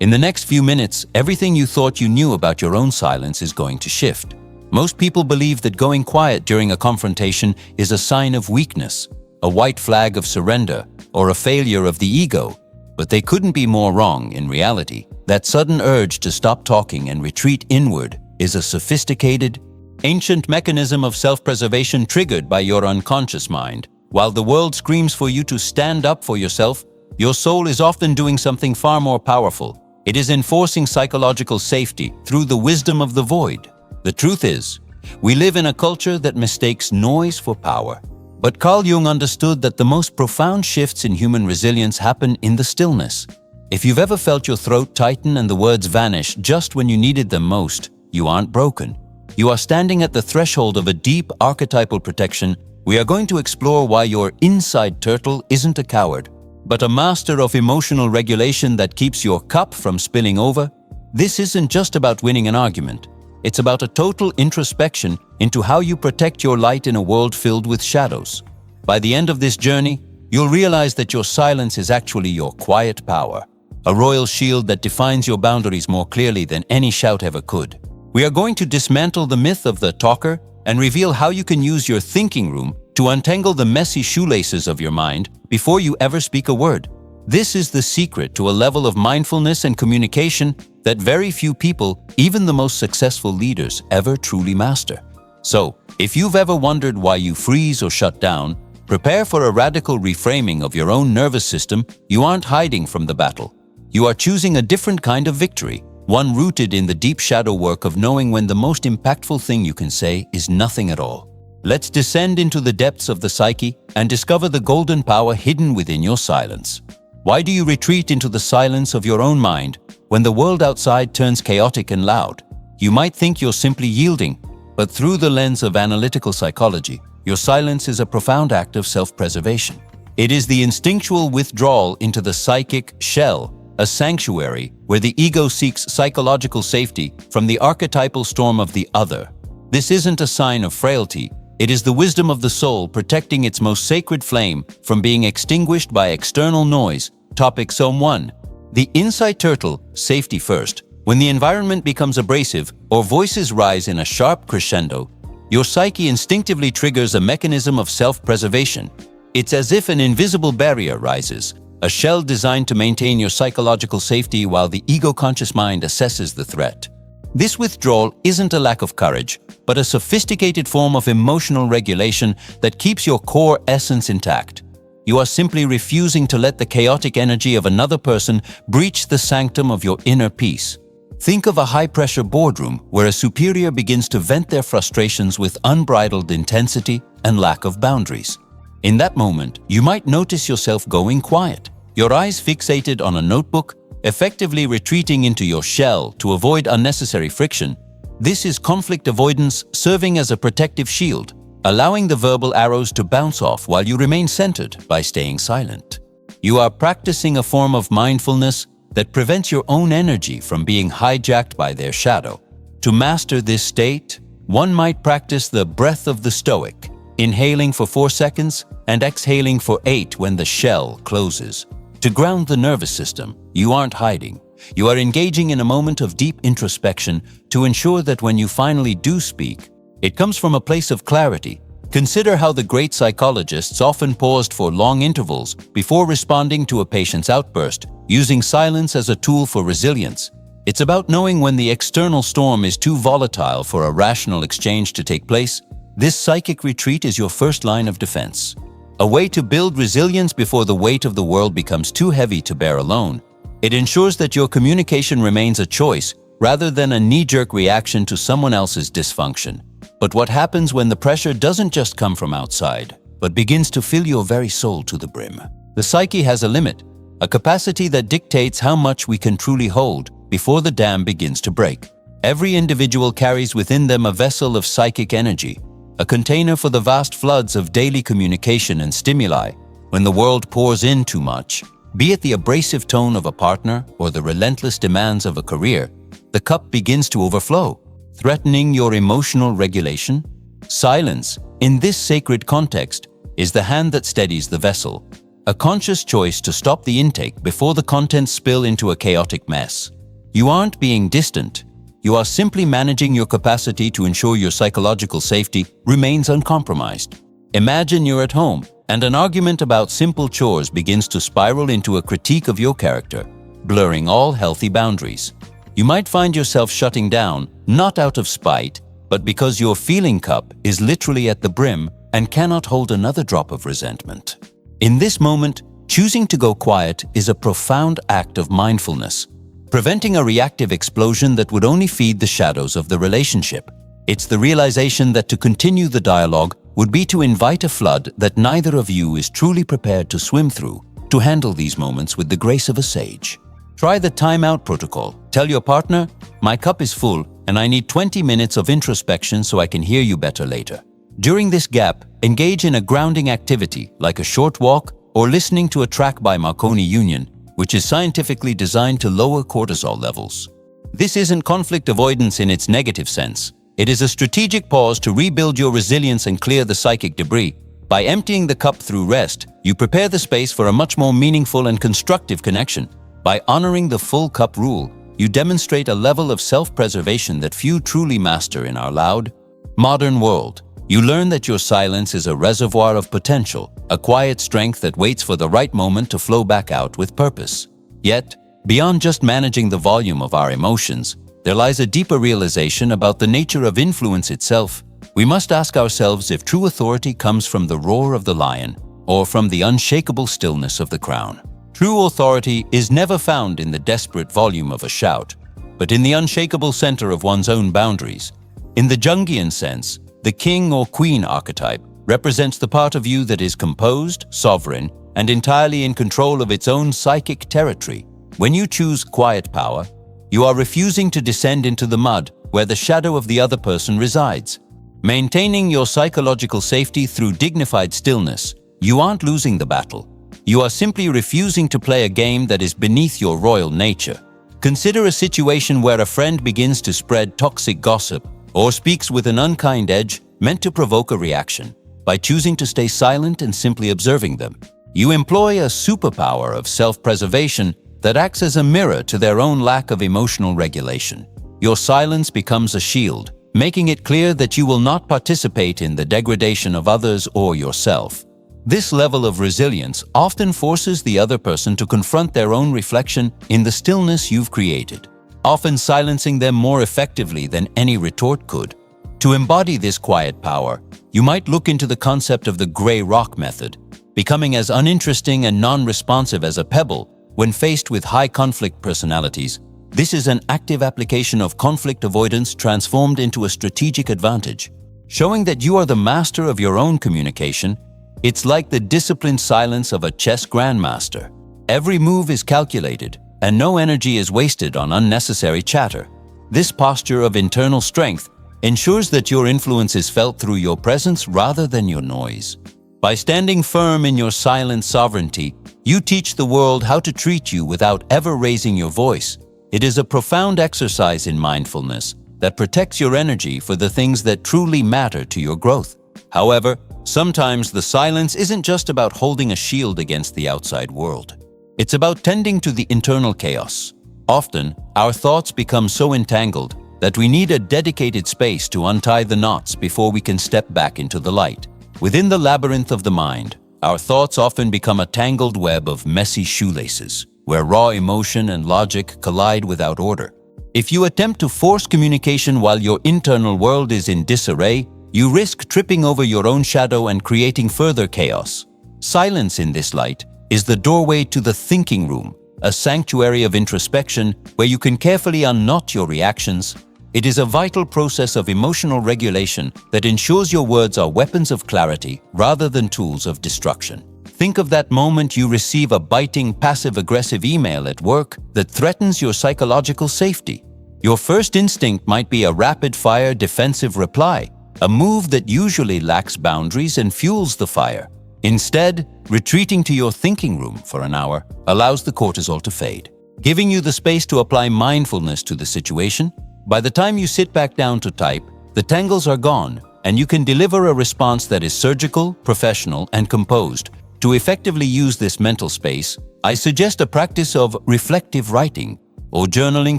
In the next few minutes, everything you thought you knew about your own silence is going to shift. Most people believe that going quiet during a confrontation is a sign of weakness, a white flag of surrender, or a failure of the ego. But they couldn't be more wrong in reality. That sudden urge to stop talking and retreat inward is a sophisticated, ancient mechanism of self-preservation triggered by your unconscious mind. While the world screams for you to stand up for yourself, your soul is often doing something far more powerful. It is enforcing psychological safety through the wisdom of the void. The truth is, we live in a culture that mistakes noise for power. But Carl Jung understood that the most profound shifts in human resilience happen in the stillness. If you've ever felt your throat tighten and the words vanish just when you needed them most, you aren't broken. You are standing at the threshold of a deep archetypal protection. We are going to explore why your inside turtle isn't a coward, but a master of emotional regulation that keeps your cup from spilling over. This isn't just about winning an argument. It's about a total introspection into how you protect your light in a world filled with shadows. By the end of this journey, you'll realize that your silence is actually your quiet power, a royal shield that defines your boundaries more clearly than any shout ever could. We are going to dismantle the myth of the talker and reveal how you can use your thinking room to untangle the messy shoelaces of your mind before you ever speak a word. This is the secret to a level of mindfulness and communication that very few people, even the most successful leaders, ever truly master. So, if you've ever wondered why you freeze or shut down, prepare for a radical reframing of your own nervous system. You aren't hiding from the battle. You are choosing a different kind of victory, one rooted in the deep shadow work of knowing when the most impactful thing you can say is nothing at all. Let's descend into the depths of the psyche and discover the golden power hidden within your silence. Why do you retreat into the silence of your own mind when the world outside turns chaotic and loud? You might think you're simply yielding, but through the lens of analytical psychology, your silence is a profound act of self-preservation. It is the instinctual withdrawal into the psychic shell, a sanctuary where the ego seeks psychological safety from the archetypal storm of the other. This isn't a sign of frailty. It is the wisdom of the soul protecting its most sacred flame from being extinguished by external noise. Topic Psalm 1. The inside turtle, safety first. When the environment becomes abrasive or voices rise in a sharp crescendo, your psyche instinctively triggers a mechanism of self-preservation. It's as if an invisible barrier rises, a shell designed to maintain your psychological safety while the ego-conscious mind assesses the threat. This withdrawal isn't a lack of courage, but a sophisticated form of emotional regulation that keeps your core essence intact. You are simply refusing to let the chaotic energy of another person breach the sanctum of your inner peace. Think of a high-pressure boardroom where a superior begins to vent their frustrations with unbridled intensity and lack of boundaries. In that moment, you might notice yourself going quiet, your eyes fixated on a notebook, effectively retreating into your shell to avoid unnecessary friction. This is conflict avoidance serving as a protective shield, allowing the verbal arrows to bounce off while you remain centered by staying silent. You are practicing a form of mindfulness that prevents your own energy from being hijacked by their shadow. To master this state, one might practice the breath of the Stoic, inhaling for 4 seconds and exhaling for 8 when the shell closes. To ground the nervous system, you aren't hiding. You are engaging in a moment of deep introspection to ensure that when you finally do speak, it comes from a place of clarity. Consider how the great psychologists often paused for long intervals before responding to a patient's outburst, using silence as a tool for resilience. It's about knowing when the external storm is too volatile for a rational exchange to take place. This psychic retreat is your first line of defense. A way to build resilience before the weight of the world becomes too heavy to bear alone. It ensures that your communication remains a choice rather than a knee-jerk reaction to someone else's dysfunction. But what happens when the pressure doesn't just come from outside, but begins to fill your very soul to the brim? The psyche has a limit, a capacity that dictates how much we can truly hold before the dam begins to break. Every individual carries within them a vessel of psychic energy, a container for the vast floods of daily communication and stimuli. When the world pours in too much, be it the abrasive tone of a partner or the relentless demands of a career, the cup begins to overflow, threatening your emotional regulation. Silence, in this sacred context, is the hand that steadies the vessel, a conscious choice to stop the intake before the contents spill into a chaotic mess. You aren't being distant. You are simply managing your capacity to ensure your psychological safety remains uncompromised. Imagine you're at home and an argument about simple chores begins to spiral into a critique of your character, blurring all healthy boundaries. You might find yourself shutting down, not out of spite, but because your feeling cup is literally at the brim and cannot hold another drop of resentment. In this moment, choosing to go quiet is a profound act of mindfulness, preventing a reactive explosion that would only feed the shadows of the relationship. It's the realization that to continue the dialogue would be to invite a flood that neither of you is truly prepared to swim through, to handle these moments with the grace of a sage. Try the timeout protocol. Tell your partner, "My cup is full and I need 20 minutes of introspection so I can hear you better later." During this gap, engage in a grounding activity like a short walk or listening to a track by Marconi Union, which is scientifically designed to lower cortisol levels. This isn't conflict avoidance in its negative sense. It is a strategic pause to rebuild your resilience and clear the psychic debris. By emptying the cup through rest, you prepare the space for a much more meaningful and constructive connection. By honoring the full cup rule, you demonstrate a level of self-preservation that few truly master in our loud, modern world. You learn that your silence is a reservoir of potential, a quiet strength that waits for the right moment to flow back out with purpose. Yet, beyond just managing the volume of our emotions, there lies a deeper realization about the nature of influence itself. We must ask ourselves if true authority comes from the roar of the lion or from the unshakable stillness of the crown. True authority is never found in the desperate volume of a shout, but in the unshakable center of one's own boundaries. In the Jungian sense, the king or queen archetype represents the part of you that is composed, sovereign, and entirely in control of its own psychic territory. When you choose quiet power, you are refusing to descend into the mud where the shadow of the other person resides. Maintaining your psychological safety through dignified stillness, you aren't losing the battle. You are simply refusing to play a game that is beneath your royal nature. Consider a situation where a friend begins to spread toxic gossip or speaks with an unkind edge meant to provoke a reaction. By choosing to stay silent and simply observing them, you employ a superpower of self-preservation that acts as a mirror to their own lack of emotional regulation. Your silence becomes a shield, making it clear that you will not participate in the degradation of others or yourself. This level of resilience often forces the other person to confront their own reflection in the stillness you've created, often silencing them more effectively than any retort could. To embody this quiet power, you might look into the concept of the gray rock method, becoming as uninteresting and non-responsive as a pebble when faced with high-conflict personalities. This is an active application of conflict avoidance transformed into a strategic advantage. Showing that you are the master of your own communication, it's like the disciplined silence of a chess grandmaster. Every move is calculated, and no energy is wasted on unnecessary chatter. This posture of internal strength ensures that your influence is felt through your presence rather than your noise. By standing firm in your silent sovereignty, you teach the world how to treat you without ever raising your voice. It is a profound exercise in mindfulness that protects your energy for the things that truly matter to your growth. However, sometimes the silence isn't just about holding a shield against the outside world. It's about tending to the internal chaos. Often, our thoughts become so entangled that we need a dedicated space to untie the knots before we can step back into the light. Within the labyrinth of the mind, our thoughts often become a tangled web of messy shoelaces, where raw emotion and logic collide without order. If you attempt to force communication while your internal world is in disarray, you risk tripping over your own shadow and creating further chaos. Silence in this light is the doorway to the thinking room, a sanctuary of introspection where you can carefully unknot your reactions. It is a vital process of emotional regulation that ensures your words are weapons of clarity rather than tools of destruction. Think of that moment you receive a biting, passive-aggressive email at work that threatens your psychological safety. Your first instinct might be a rapid-fire defensive reply, a move that usually lacks boundaries and fuels the fire. Instead, retreating to your thinking room for an hour allows the cortisol to fade, giving you the space to apply mindfulness to the situation. By the time you sit back down to type, the tangles are gone, and you can deliver a response that is surgical, professional, and composed. To effectively use this mental space, I suggest a practice of reflective writing or journaling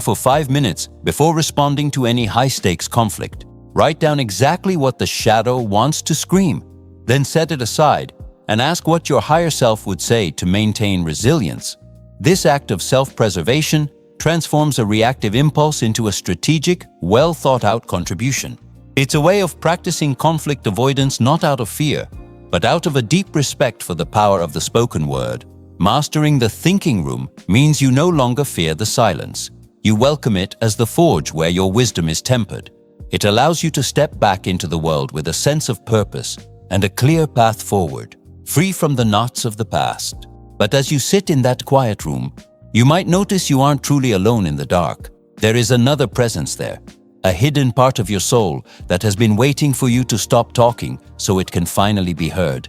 for 5 minutes before responding to any high-stakes conflict. Write down exactly what the shadow wants to scream, then set it aside and ask what your higher self would say to maintain resilience. This act of self-preservation transforms a reactive impulse into a strategic, well-thought-out contribution. It's a way of practicing conflict avoidance not out of fear, but out of a deep respect for the power of the spoken word. Mastering the thinking room means you no longer fear the silence. You welcome it as the forge where your wisdom is tempered. It allows you to step back into the world with a sense of purpose and a clear path forward, free from the knots of the past. But as you sit in that quiet room, you might notice you aren't truly alone in the dark. There is another presence there, a hidden part of your soul that has been waiting for you to stop talking so it can finally be heard.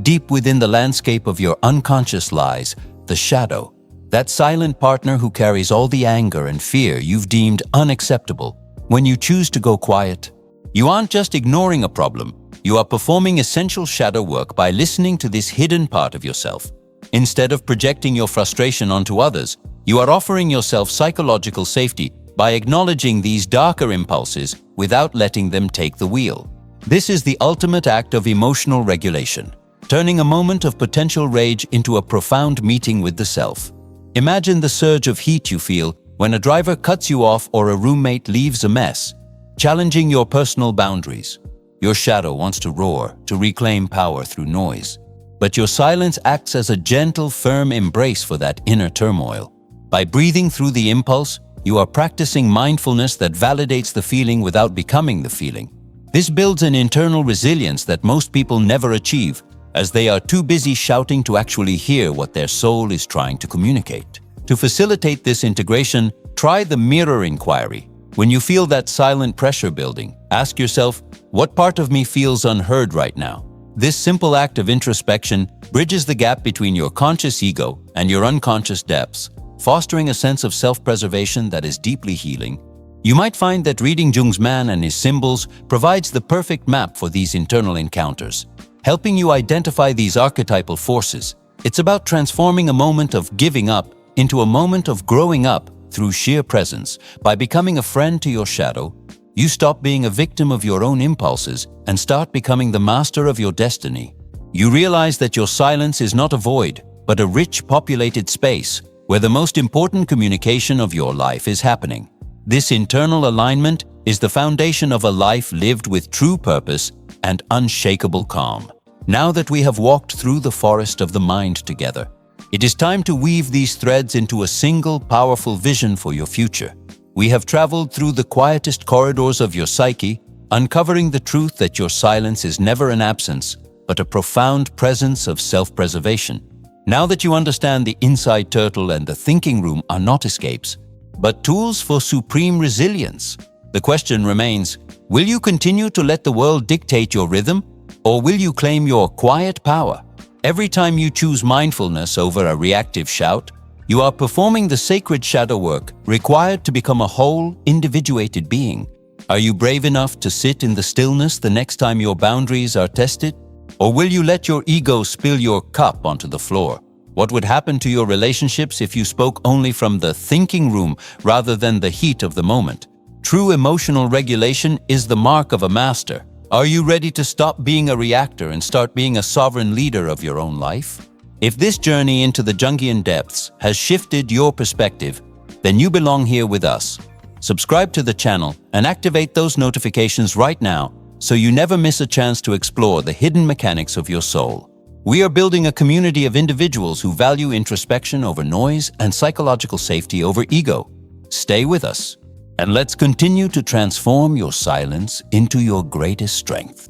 Deep within the landscape of your unconscious lies the shadow, that silent partner who carries all the anger and fear you've deemed unacceptable. When you choose to go quiet, you aren't just ignoring a problem, you are performing essential shadow work by listening to this hidden part of yourself. Instead of projecting your frustration onto others, you are offering yourself psychological safety by acknowledging these darker impulses without letting them take the wheel. This is the ultimate act of emotional regulation, turning a moment of potential rage into a profound meeting with the self. Imagine the surge of heat you feel when a driver cuts you off or a roommate leaves a mess, challenging your personal boundaries. Your shadow wants to roar, to reclaim power through noise. But your silence acts as a gentle, firm embrace for that inner turmoil. By breathing through the impulse, you are practicing mindfulness that validates the feeling without becoming the feeling. This builds an internal resilience that most people never achieve, as they are too busy shouting to actually hear what their soul is trying to communicate. To facilitate this integration, try the mirror inquiry. When you feel that silent pressure building, ask yourself, what part of me feels unheard right now? This simple act of introspection bridges the gap between your conscious ego and your unconscious depths, fostering a sense of self-preservation that is deeply healing. You might find that reading Jung's Man and his symbols provides the perfect map for these internal encounters, helping you identify these archetypal forces. It's about transforming a moment of giving up into a moment of growing up through sheer presence. By becoming a friend to your shadow, you stop being a victim of your own impulses and start becoming the master of your destiny. You realize that your silence is not a void, but a rich, populated space where the most important communication of your life is happening. This internal alignment is the foundation of a life lived with true purpose and unshakable calm. Now that we have walked through the forest of the mind together, it is time to weave these threads into a single, powerful vision for your future. We have traveled through the quietest corridors of your psyche, uncovering the truth that your silence is never an absence, but a profound presence of self-preservation. Now that you understand the inside turtle and the thinking room are not escapes, but tools for supreme resilience, the question remains, will you continue to let the world dictate your rhythm, or will you claim your quiet power? Every time you choose mindfulness over a reactive shout, you are performing the sacred shadow work required to become a whole, individuated being. Are you brave enough to sit in the stillness the next time your boundaries are tested? Or will you let your ego spill your cup onto the floor? What would happen to your relationships if you spoke only from the thinking room rather than the heat of the moment? True emotional regulation is the mark of a master. Are you ready to stop being a reactor and start being a sovereign leader of your own life? If this journey into the Jungian depths has shifted your perspective, then you belong here with us. Subscribe to the channel and activate those notifications right now so you never miss a chance to explore the hidden mechanics of your soul. We are building a community of individuals who value introspection over noise and psychological safety over ego. Stay with us, and let's continue to transform your silence into your greatest strength.